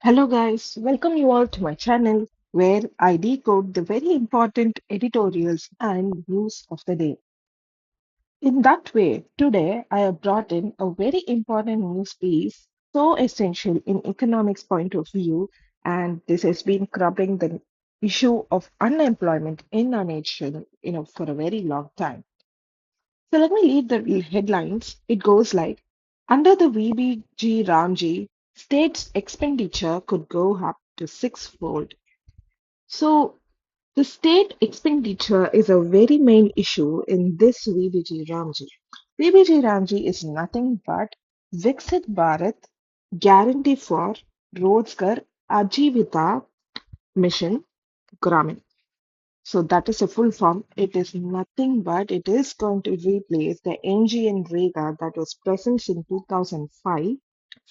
Hello, guys. Welcome you all to my channel where I decode the very important editorials and news of the day. In that way, today I have brought in a very important news piece, so essential in economics point of view, and this has been covering the issue of unemployment in our nation, for a very long time. So let me read the headlines. It goes like, under the VBG Ramji, state's expenditure could go up to sixfold. So the state expenditure is a very main issue in this VBG Ramji. VBG Ramji is nothing but Viksit Bharat Guarantee for Rozgar Ajeevika Mission Gramin. So that is a full form. It is nothing but it is going to replace the MGNREGA that was present in 2005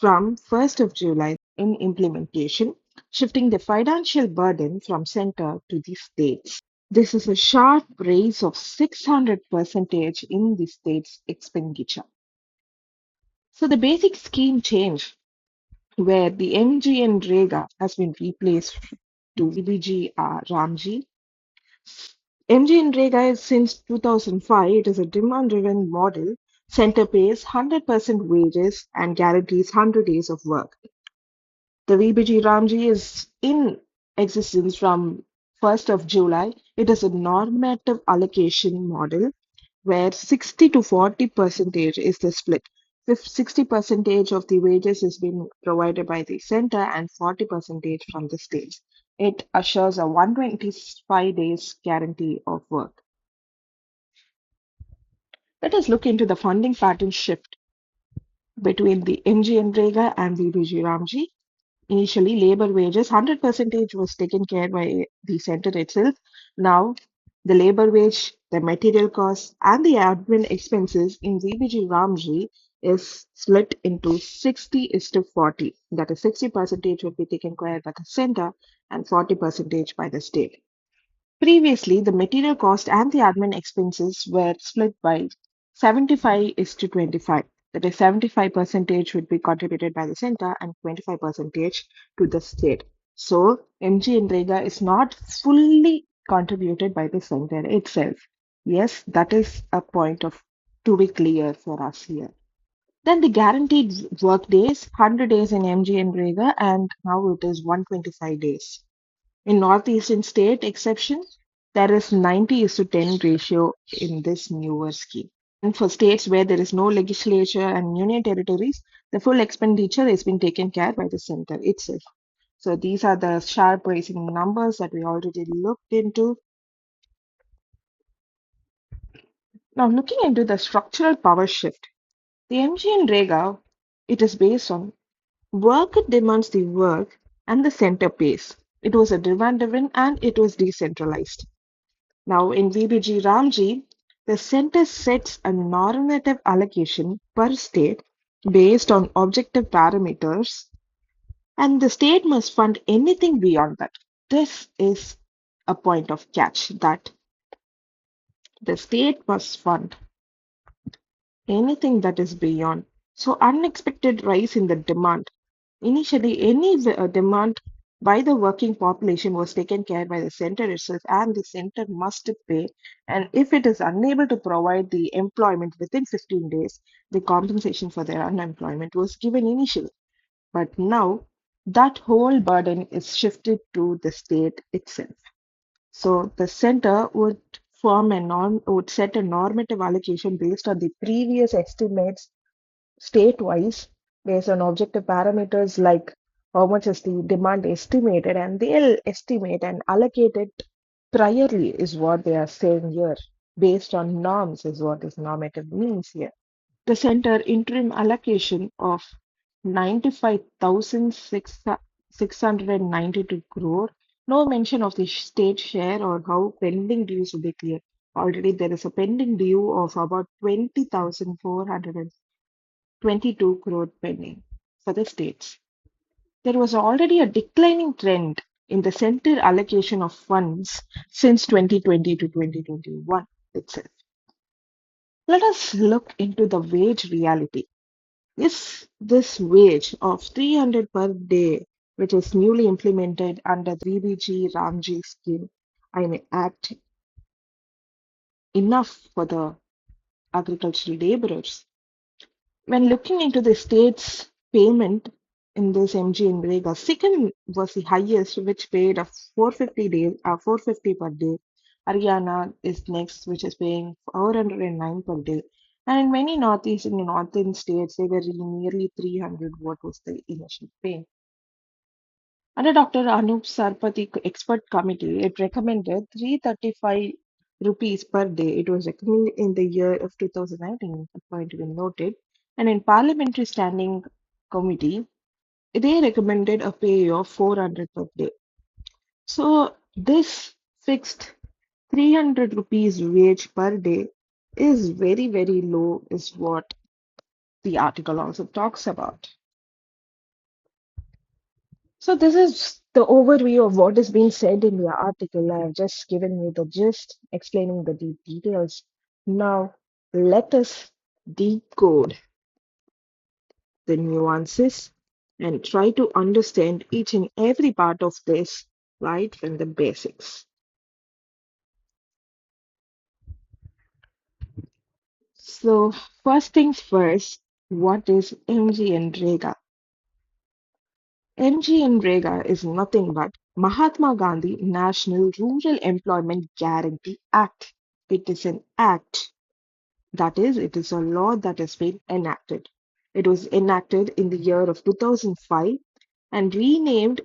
from 1st of July in implementation, shifting the financial burden from center to the states. This is a sharp raise of 600% in the state's expenditure. So the basic scheme change where the MGNREGA has been replaced to VBG Ramji. MGNREGA is since 2005. It is a demand-driven model. Center pays 100% wages and guarantees 100 days of work. The VBG Ramji is in existence from 1st of July. It is a normative allocation model where 60 to 40 percentage is the split. 60 percentage of the wages is being provided by the center and 40 percentage from the states. It assures a 125 days guarantee of work. Let us look into the funding pattern shift between the MGNREGA and the VBG Ramji. Initially, labor wages 100% was taken care by the center itself. Now, the labor wage, the material costs, and the admin expenses in VBG Ramji is split into 60 is to 40. That is 60% would be taken care by the center and 40% by the state. Previously, the material cost and the admin expenses were split by 75 is to 25. That is 75% would be contributed by the center and 25% to the state. So MG and Rega is not fully contributed by the center itself. Yes, that is a point of to be clear for us here. Then the guaranteed work days, 100 days in MG and Rega, and now it is 125 days. In northeastern state exception, there is 90 is to 10 ratio in this newer scheme. And for states where there is no legislature and union territories, the full expenditure is being taken care by the center itself. So these are the sharp rising numbers that we already looked into. Now looking into the structural power shift, the MGNREGA, it is based on work demands the work and the center pays. It was a demand driven and it was decentralized. Now, in VBG Ramji, the center sets a normative allocation per state based on objective parameters, and the state must fund anything beyond that. This is a point of catch that the state must fund anything that is beyond. So, unexpected rise in the demand. Initially, any demand by the working population was taken care by the center itself, and the center must pay. And if it is unable to provide the employment within 15 days, the compensation for their unemployment was given initially. But now that whole burden is shifted to the state itself. So the center would set a normative allocation based on the previous estimates state-wise based on objective parameters like how much is the demand estimated, and they'll estimate and allocate it priorly is what they are saying here. Based on norms is what is normative means here. The center interim allocation of 95,692 crore. No mention of the state share or how pending dues will be cleared. Already there is a pending due of about 20,422 crore pending for the states. There was already a declining trend in the center allocation of funds since 2020 to 2021 itself. Let us look into the wage reality. Is this wage of 300 per day which is newly implemented under the VBG Ramji scheme, I mean, Act, enough for the agricultural laborers. When looking into the state's payment in this MGNREGA, Sikkim was the highest, which paid a 450 per day. Haryana is next, which is paying 409 per day. And in many northeast and northern states, they were nearly 300. What was the initial pay? Under Dr. Anup Sarpati expert committee, it recommended 335 rupees per day. It was recommended in the year of 2019, a point to be noted. And in parliamentary standing committee, they recommended a pay of 400 per day. So this fixed 300 rupees wage per day is very, very low, is what the article also talks about. So this is the overview of what is being said in the article. I have just given you the gist, explaining the deep details. Now let us decode the nuances and try to understand each and every part of this right from the basics. So first things first, what is MGNREGA? MGNREGA is nothing but Mahatma Gandhi National Rural Employment Guarantee Act. It is an act, that is, it is a law that has been enacted. It was enacted in the year of 2005 and renamed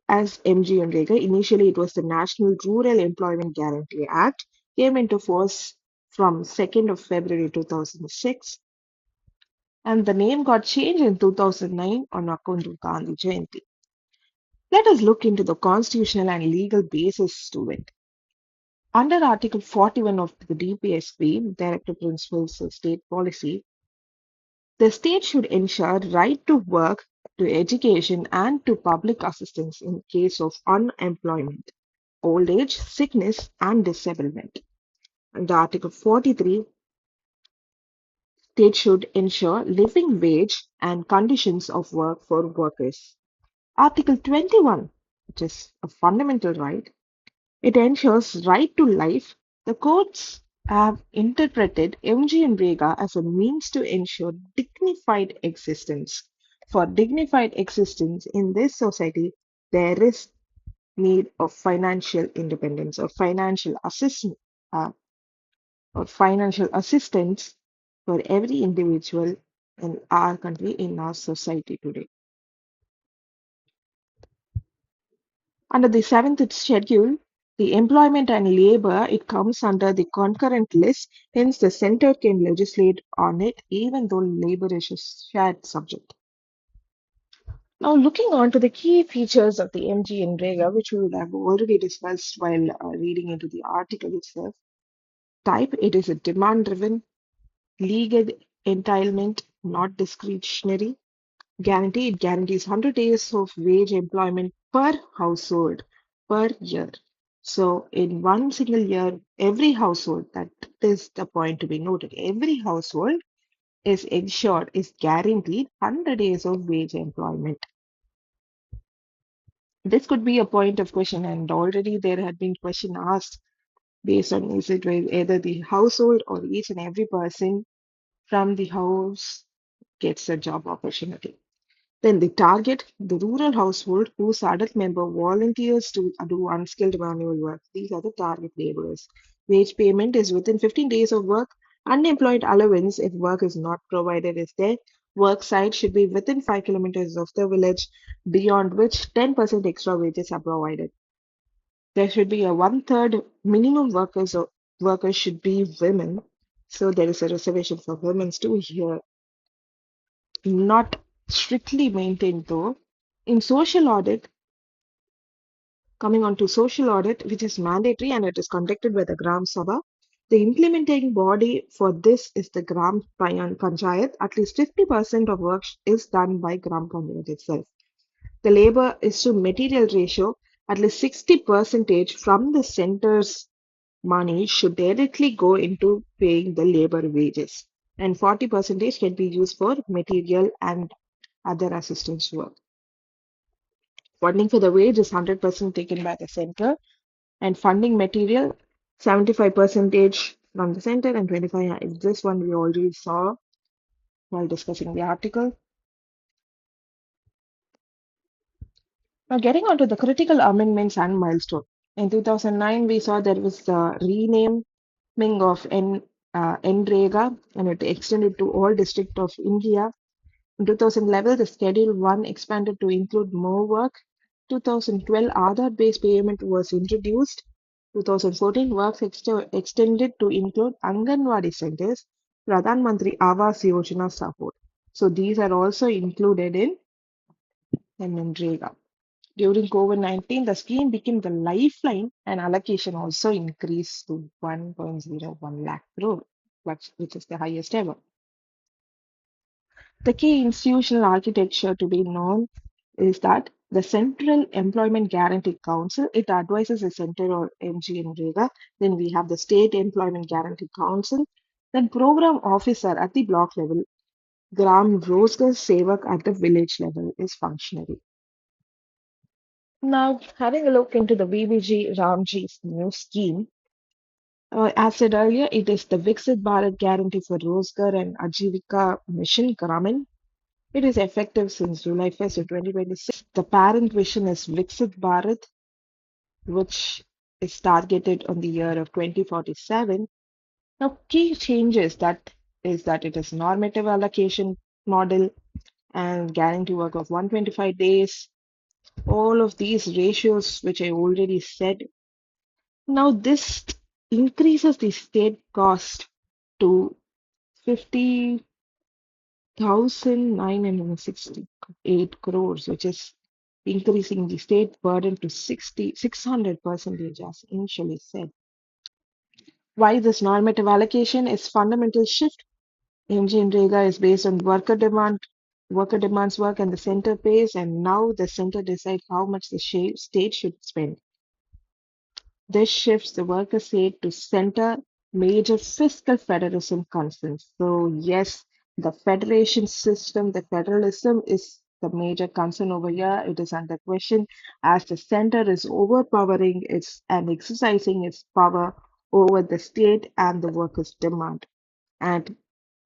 as MGNREGA. Initially, it was the National Rural Employment Guarantee Act, came into force from 2nd of February 2006, and the name got changed in 2009 on account of Gandhi Jayanti. Let us look into the constitutional and legal basis to it. Under Article 41 of the DPSP, Directive Principles of State Policy, the state should ensure right to work, to education, and to public assistance in case of unemployment, old age, sickness, and disablement. Under Article 43, state should ensure living wage and conditions of work for workers. Article 21, which is a fundamental right, it ensures right to life. The courts have interpreted MGNREGA as a means to ensure dignified existence. For dignified existence in this society, there is need of financial independence uh, or financial assistance for every individual in our country, in our society today. Under the seventh schedule, the employment and labor, it comes under the concurrent list, hence the center can legislate on it even though labor is a shared subject. Now, looking on to the key features of the MGNREGA, which we would have already discussed while reading into the article itself. Type, it is a demand-driven, legal entitlement, not discretionary. Guarantee, it guarantees 100 days of wage employment per household per year. So, in one single year, every household, that is the point to be noted, every household is ensured, is guaranteed 100 days of wage employment. This could be a point of question, and already there had been question asked based on is it either the household or each and every person from the house gets a job opportunity. Then the target, the rural household whose adult member volunteers to do unskilled manual work. These are the target laborers. Wage payment is within 15 days of work. Unemployed allowance if work is not provided is there. Work site should be within 5 kilometers of the village, beyond which 10% extra wages are provided. There should be a one-third minimum workers should be women. So there is a reservation for women too here, not strictly maintained though. In social audit, coming on to social audit, which is mandatory and it is conducted by the Gram Sabha, the implementing body for this is the Gram Panchayat. At least 50% of work is done by Gram Panchayat itself. The labor is to material ratio, at least 60% from the center's money should directly go into paying the labor wages, and 40% can be used for material and other assistance work. Funding for the wage is 100% taken by the center, and funding material 75 percentage from the center and 25. This one we already saw while discussing the article. Now, getting on to the critical amendments and milestone. In 2009, we saw there was the renaming of NREGA, and it extended to all districts of India. In 2011, the Schedule 1 expanded to include more work. 2012, Aadhaar-based payment was introduced. 2014, works extended to include Anganwadi centers, Pradhan Mantri Awas Yojana support. So these are also included in MGNREGA. During COVID-19, the scheme became the lifeline and allocation also increased to 1.01 lakh crore, which is the highest ever. The key institutional architecture to be known is that the Central Employment Guarantee Council, it advises the center or MGNREGA. Then we have the State Employment Guarantee Council. Then program officer at the block level, Rozgar Sevak at the village level is functionary. Now, having a look into the VBG Ramji's new scheme, as said earlier, it is the Viksit Bharat Guarantee for Rozgar and Ajeevika Mission, Gramin. It is effective since July 1st, 2026. The parent vision is Viksit Bharat, which is targeted on the year of 2047. Now, key changes that is that it is normative allocation model and guarantee work of 125 days. All of these ratios, which I already said. Now, this increases the state cost to 50,968 crores, which is increasing the state burden to 600% as initially said. Why this normative allocation is fundamental shift. MGNREGA is based on worker demands work and the center pays, and now the center decides how much the state should spend. This shifts the worker state to center major fiscal federalism concerns. So, yes, the federation system, the federalism is the major concern over here. It is under question as the center is overpowering its and exercising its power over the state and the workers' demand. And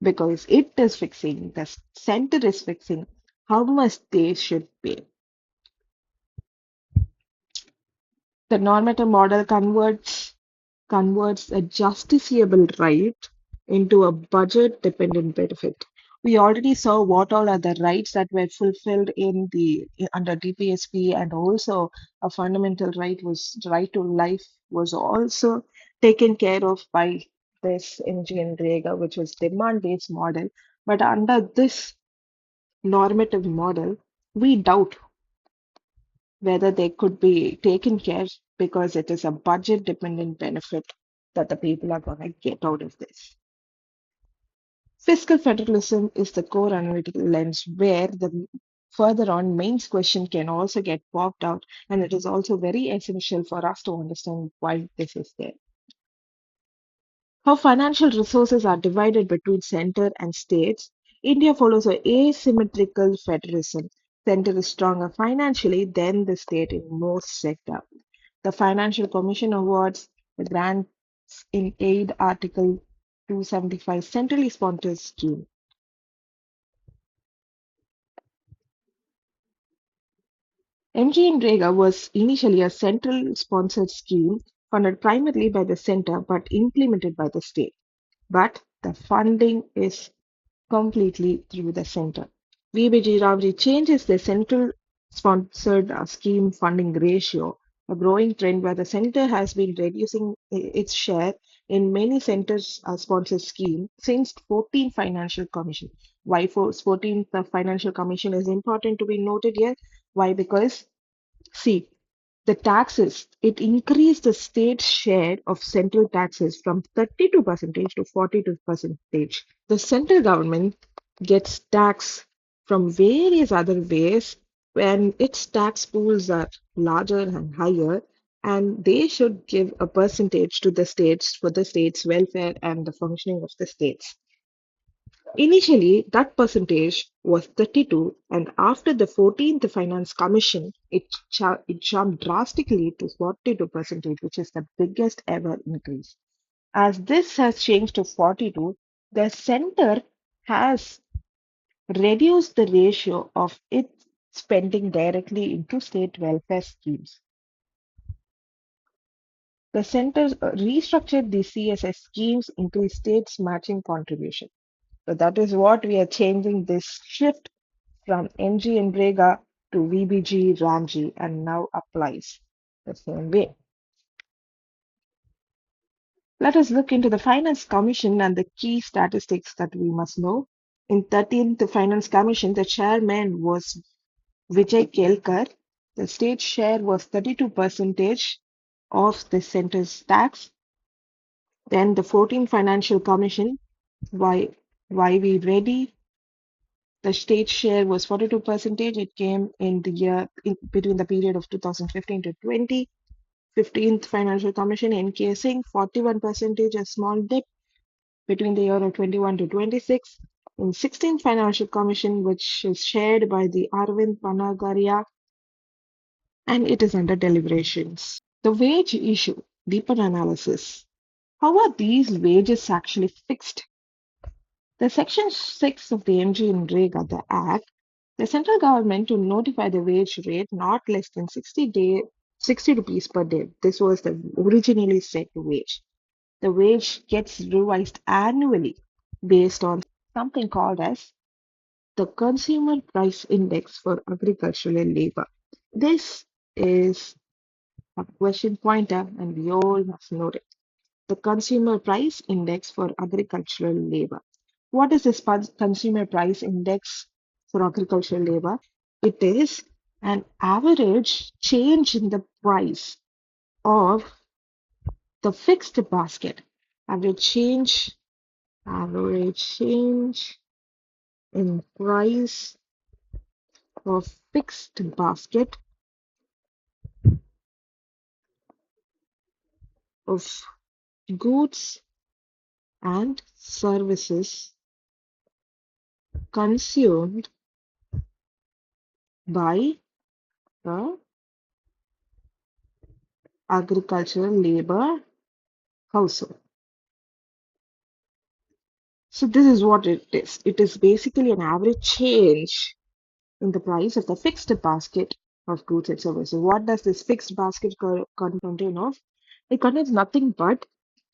because it is fixing, the center is fixing how much they should pay. The normative model converts a justiciable right into a budget dependent benefit. We already saw what all are the rights that were fulfilled under DPSP, and also a fundamental right was right to life was also taken care of by this MGNREGA, which was demand based model. But under this normative model, we doubt whether they could be taken care because it is a budget dependent benefit that the people are going to get out of this. Fiscal federalism is the core analytical lens where the further on mains question can also get popped out, and it is also very essential for us to understand why this is there. How financial resources are divided between center and states. India follows a asymmetrical federalism. Center is stronger financially than the state in most sectors. The Financial Commission awards the grants in aid Article 275 centrally sponsored scheme. MGNREGA was initially a central sponsored scheme funded primarily by the center but implemented by the state. But the funding is completely through the center. VBG Ramji changes the central sponsored scheme funding ratio, a growing trend where the center has been reducing its share in many centers sponsored schemes since 14th Financial Commission. Why 14th Financial Commission is important to be noted here? Why? Because see, the taxes, it increased the state share of central taxes from 32% to 42%. The central government gets tax from various other ways when its tax pools are larger and higher, and they should give a percentage to the states for the state's welfare and the functioning of the states. Initially, that percentage was 32, and after the 14th Finance Commission, it jumped drastically to 42 percentage, which is the biggest ever increase. As this has changed to 42, the center has reduced the ratio of its spending directly into state welfare schemes. The center restructured the CSS schemes into states matching contribution. So that is what we are changing this shift from MGNREGA to VBG Ramji and now applies the same way. Let us look into the Finance Commission and the key statistics that we must know. In 13th Finance Commission, the chairman was Vijay Kelkar. The state share was 32 percentage of the center's tax. Then the 14th Financial Commission, why we ready? The state share was 42 percentage. It came in the year between the period of 2015 to 20. 15th Financial Commission encasing 41 percentage, a small dip between the year of 21 to 26. In 16th Financial Commission, which is chaired by the Arvind Panagaria, and it is under deliberations. The wage issue, deeper analysis. How are these wages actually fixed? The Section 6 of the MGNREGA, the Act, the central government to notify the wage rate not less than 60 rupees per day. This was the originally set wage. The wage gets revised annually based on something called as the Consumer Price Index for Agricultural Labor. This is a question pointer, and we all must know it. The Consumer Price Index for Agricultural Labor. What is this Consumer Price Index for Agricultural Labor? It is an average change in the price of the fixed basket. Average change in price of fixed basket of goods and services consumed by the agricultural labor household. So this is what it is. It is basically an average change in the price of the fixed basket of goods and services. What does this fixed basket contain of? It contains nothing but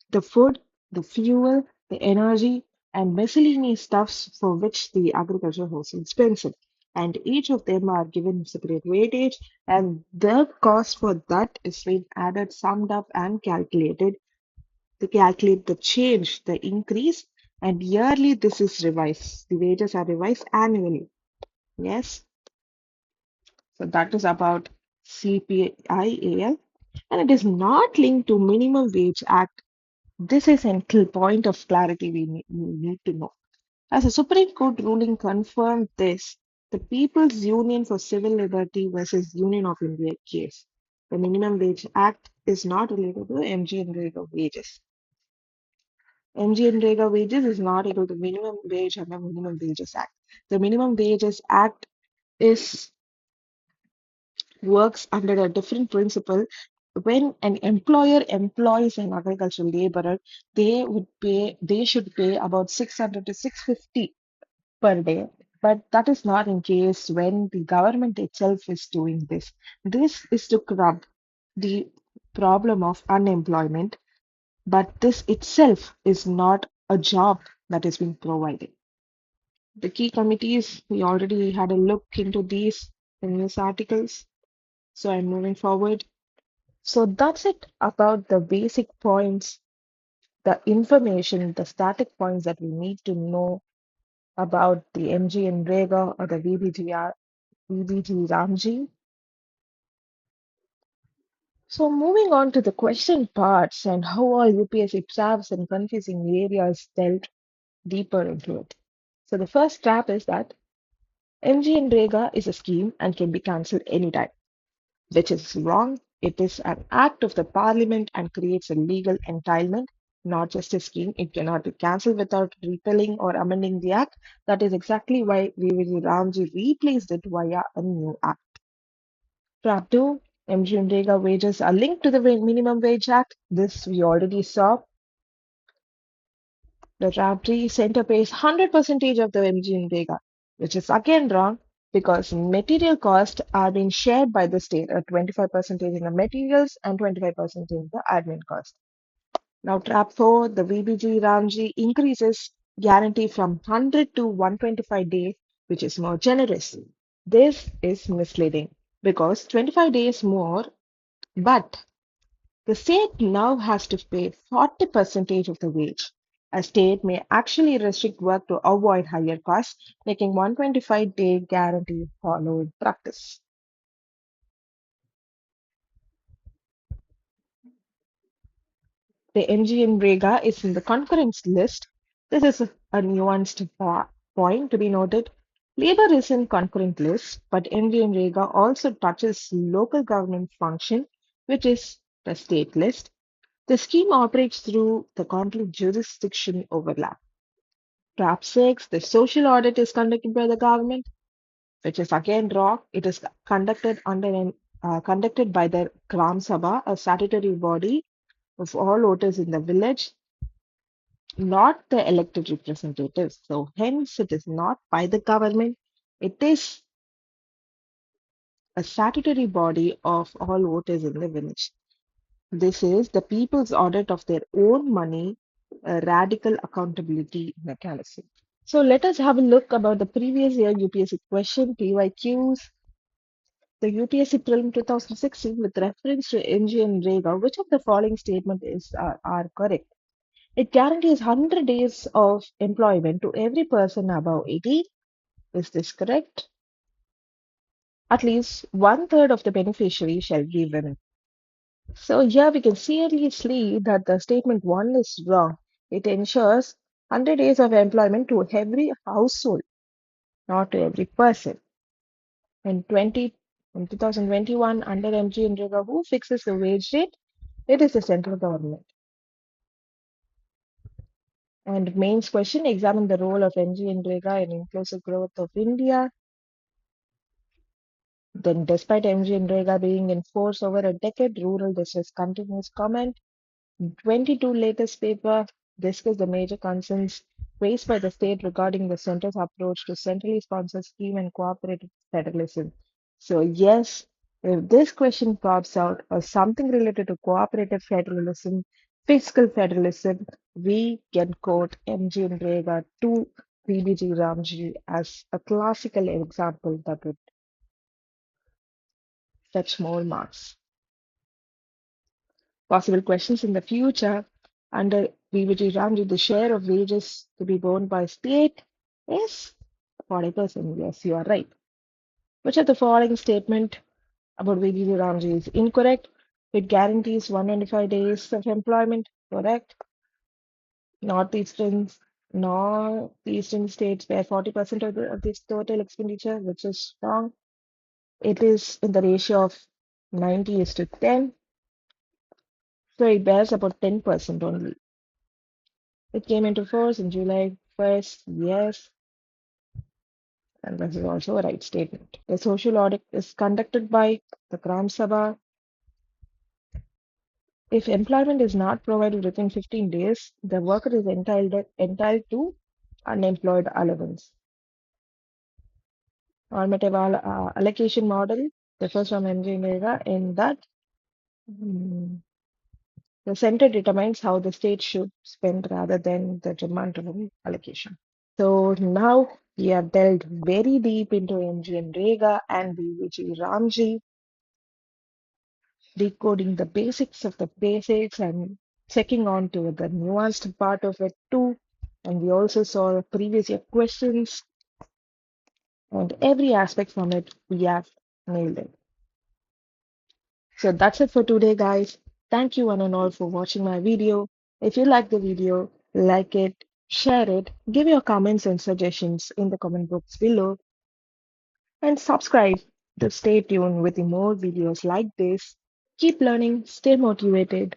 the food, the fuel, the energy, and miscellaneous stuffs for which the agricultural household spends it. And each of them are given separate weightage, and the cost for that is being added, summed up, and calculated to calculate the change, the increase, and yearly this is revised. The wages are revised annually. Yes, so that is about CPIAL, and it is not linked to Minimum Wage Act. This is a point of clarity we need to know. As a Supreme Court ruling confirmed this, the People's Union for Civil Liberty versus Union of India case. The Minimum Wage Act is not related to MGNREGA wages. MGNREGA wages is not equal to minimum wage under Minimum Wages Act. The Minimum Wages Act is works under a different principle. When an employer employs an agricultural laborer, they should pay about 600 to 650 per day. But that is not in case when the government itself is doing this. This is to curb the problem of unemployment, but this itself is not a job that is being provided. The key committees, we already had a look into these in news articles. So I'm moving forward. So that's it about the basic points, the information, the static points that we need to know about the MGNREGA or the VBG Ramji. So moving on to the question parts and how all UPSC traps and confusing areas delved deeper into it. So the first trap is that MGNREGA is a scheme and can be cancelled anytime, which is wrong. It is an act of the parliament and creates a legal entitlement. not just a scheme. It cannot be cancelled without repealing or amending the act. That is exactly why VVG Ramji replaced it via a new act. Trap 2, MGNREGA wages are linked to the Minimum Wage Act. This we already saw. The Trap 3 center pays 100% of the MGNREGA, which is again wrong because material costs are being shared by the state at 25% in the materials and 25% in the admin cost. Now, Trap 4, the VBG Ramji increases guarantee from 100 to 125 days, which is more generous. This is misleading because 25 days more, but the state now has to pay 40% of the wage. A state may actually restrict work to avoid higher costs, making 125-day guarantee hollow in practice. The MGNREGA is in the concurrence list. This is a nuanced point to be noted. Labor is in concurrent list, but MGNREGA also touches local government function, which is the state list. The scheme operates through the conflict jurisdiction overlap. Trap 6, the social audit is conducted by the government, which is again wrong. It is conducted by the Gram Sabha, a statutory body of all voters in the village, not the elected representatives. So hence it is not by the government. It is a statutory body of all voters in the village. This is the people's audit of their own money, a radical accountability mechanism. So let us have a look about the previous year UPSC question, PYQs. The UPSC Prelim 2016 with reference to MGNREGA, which of the following statement are correct? It guarantees 100 days of employment to every person above 18. Is this correct? At least one third of the beneficiaries shall be women. So here we can clearly see that the statement 1 is wrong. It ensures 100 days of employment to every household, not to every person. In 2021, under MGNREGA, who fixes the wage rate? It is the central government. And mains question, examine the role of MGNREGA in inclusive growth of India. Then, despite MGNREGA being in force over a decade, rural distress continues. Comment. 22 latest paper discuss the major concerns raised by the state regarding the center's approach to centrally sponsored scheme and cooperative federalism. So yes, if this question pops out or something related to cooperative federalism, fiscal federalism, we can quote MGNREGA to BBG Ramji as a classical example that would fetch more marks. Possible questions in the future under BBG Ramji, the share of wages to be borne by state is 40%. Yes, you are right. Which of the following statement about BBG Ramji is incorrect? It guarantees 195 days of employment. Correct. Northeastern Northeastern states bear 40% of this total expenditure, which is wrong. It is in the ratio of 90 is to 10. So it bears about 10% only. It came into force in July 1st. Yes, and this is also a right statement. The social audit is conducted by the Gram Sabha. If employment is not provided within 15 days, the worker is entitled to unemployed allowance. Normative allocation model differs from MGNREGA in that the center determines how the state should spend rather than the demand driven allocation. So now we have delved very deep into MGNREGA and BVG Ramji, decoding the basics of the basics and checking on to the nuanced part of it too. And we also saw previous year questions and every aspect from it we have nailed it. So that's it for today, guys. Thank you one and all for watching my video. If you like the video, like it, share it, give your comments and suggestions in the comment box below, and subscribe to stay tuned with more videos like this. Keep learning, stay motivated.